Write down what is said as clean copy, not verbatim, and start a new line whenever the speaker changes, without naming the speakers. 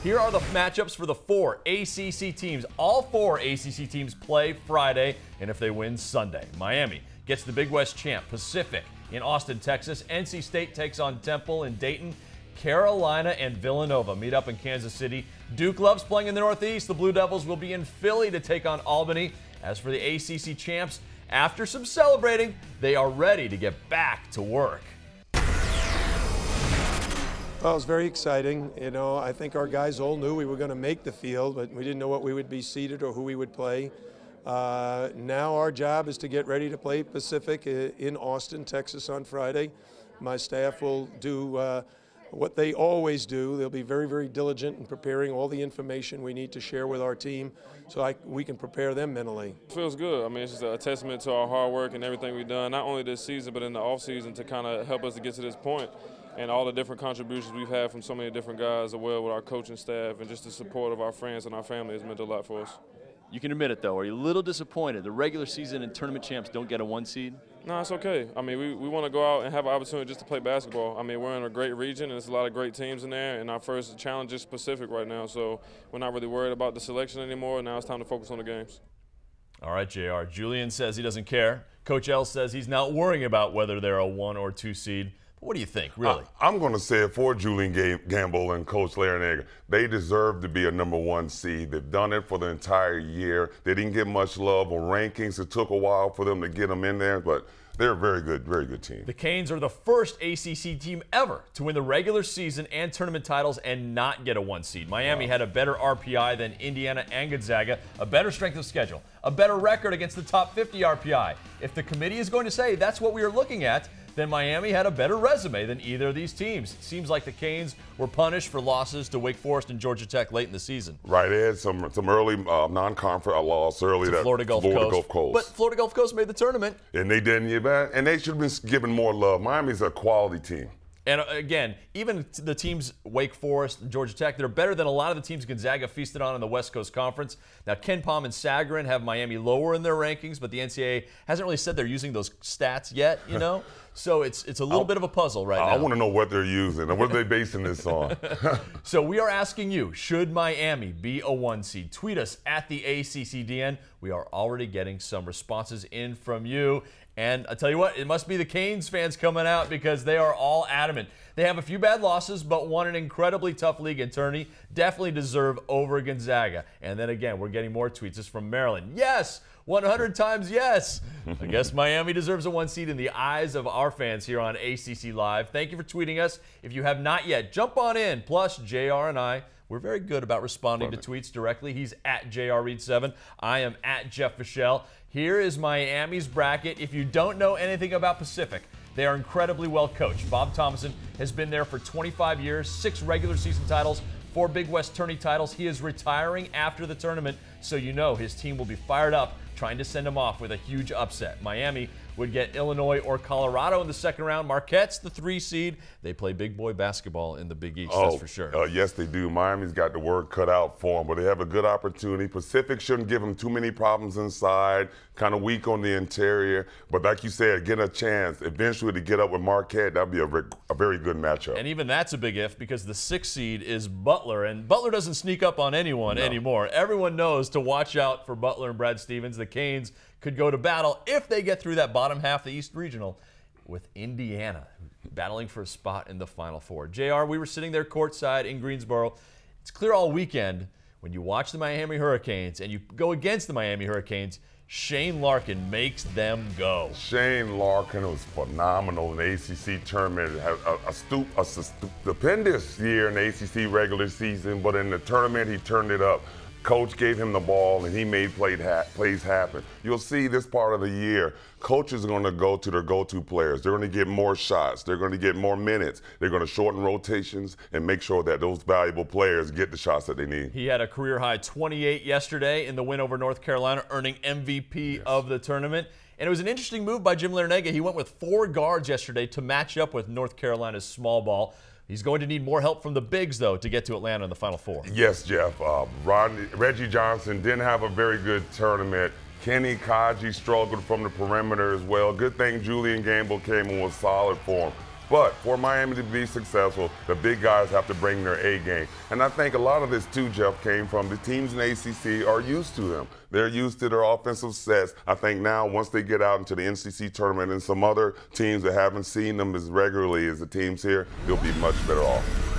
Here are the matchups for the 4 ACC teams. All 4 ACC teams play Friday, and if they win, Sunday. Miami gets the Big West champ, Pacific, in Austin, Texas. NC State takes on Temple in Dayton. Carolina and Villanova meet up in Kansas City. Duke loves playing in the Northeast. The Blue Devils will be in Philly to take on Albany. As for the ACC champs, after some celebrating, they are ready to get back to work.
Well, it was very exciting. You know, I think our guys all knew we were going to make the field, but we didn't know what we would be seeded or who we would play. Now our job is to get ready to play Pacific in Austin, Texas on Friday. My staff will do what they always do. They'll be very, very diligent in preparing all the information we need to share with our team so we can prepare them mentally.
It feels good. I mean, it's just a testament to our hard work and everything we've done, not only this season, but in the offseason to kind of help us to get to this point. And all the different contributions we've had from so many different guys, as well with our coaching staff, and just the support of our friends and our family has meant a lot for us.
You can admit it, though. Are you a little disappointed the regular season and tournament champs don't get a 1 seed?
No, it's okay. I mean, we want to go out and have an opportunity just to play basketball. I mean, we're in a great region, and there's a lot of great teams in there, and our first challenge is Pacific right now, so we're not really worried about the selection anymore. Now it's time to focus on the games.
All right, JR. Julian says he doesn't care. Coach L says he's not worrying about whether they're a 1 or 2 seed. What do you think, really?
I'm going to say it for Julian Gamble and Coach Larinaga. They deserve to be a #1 seed. They've done it for the entire year. They didn't get much love on rankings. It took a while for them to get them in there, but they're a very good team.
The Canes are the first ACC team ever to win the regular season and tournament titles and not get a 1 seed. Miami had a better RPI than Indiana and Gonzaga, a better strength of schedule, a better record against the top 50 RPI. If the committee is going to say that's what we are looking at, then Miami had a better resume than either of these teams. It seems like the Canes were punished for losses to Wake Forest and Georgia Tech late in the season.
Right, they had some early non-conference loss early.
To Florida Gulf Coast. But Florida Gulf Coast made the tournament.
And they didn't get back, and they should have been given more love. Miami's a quality team.
And again, even the teams, Wake Forest and Georgia Tech, they're better than a lot of the teams Gonzaga feasted on in the West Coast Conference. Now, Ken Pom and Sagarin have Miami lower in their rankings, but the NCAA hasn't really said they're using those stats yet, you know? So it's a little bit of a puzzle right now.
I want to know what they're using and what are they basing this on.
So we are asking you, should Miami be a 1 seed? Tweet us at the ACCDN. We are already getting some responses in from you. And I tell you what, it must be the Canes fans coming out because they are all adamant. They have a few bad losses, but won an incredibly tough league in tourney. Definitely deserve over Gonzaga. And then again, we're getting more tweets. This is from Maryland. Yes, 100 times yes. I guess Miami deserves a 1 seed in the eyes of our fans here on ACC Live. Thank you for tweeting us. If you have not yet, jump on in. Plus, JR and I, we're very good about responding to tweets directly. He's at JR Reid 7. I am at Jeff Fischel. Here is Miami's bracket. If you don't know anything about Pacific, they are incredibly well coached. Bob Thomason has been there for 25 years, 6 regular season titles, 4 Big West tourney titles. He is retiring after the tournament, so you know his team will be fired up, trying to send him off with a huge upset. Miami would get Illinois or Colorado in the second round. Marquette's the 3 seed. They play big boy basketball in the Big East, that's for sure.
Yes, they do. Miami's got the work cut out for them, but they have a good opportunity. Pacific shouldn't give them too many problems inside, kind of weak on the interior. But like you said, getting a chance eventually to get up with Marquette, that would be a very good matchup.
And even that's a big if because the 6th seed is Butler, and Butler doesn't sneak up on anyone anymore. Everyone knows to watch out for Butler and Brad Stevens. The Canes could go to battle if they get through that bottom half of the East Regional with Indiana battling for a spot in the Final Four. JR, we were sitting there courtside in Greensboro. It's clear all weekend when you watch the Miami Hurricanes and you go against the Miami Hurricanes, Shane Larkin makes them go.
Shane Larkin was phenomenal in the ACC tournament. Had a stupendous year in the ACC regular season, but in the tournament he turned it up. Coach gave him the ball, and he made plays happen. You'll see this part of the year, coaches are going to go to their go-to players. They're going to get more shots. They're going to get more minutes. They're going to shorten rotations and make sure that those valuable players get the shots that they need.
He had a career-high 28 yesterday in the win over North Carolina, earning MVP of the tournament. And it was an interesting move by Jim Larinaga. He went with 4 guards yesterday to match up with North Carolina's small ball. He's going to need more help from the bigs, though, to get to Atlanta in the Final Four.
Yes, Jeff. Reggie Johnson didn't have a very good tournament. Kenny Kaji struggled from the perimeter as well. Good thing Julian Gamble came and was solid for him. But for Miami to be successful, the big guys have to bring their A game. And I think a lot of this too, Jeff, came from the teams in the ACC are used to them. They're used to their offensive sets. I think now once they get out into the NCC tournament and some other teams that haven't seen them as regularly as the teams here, they'll be much better off.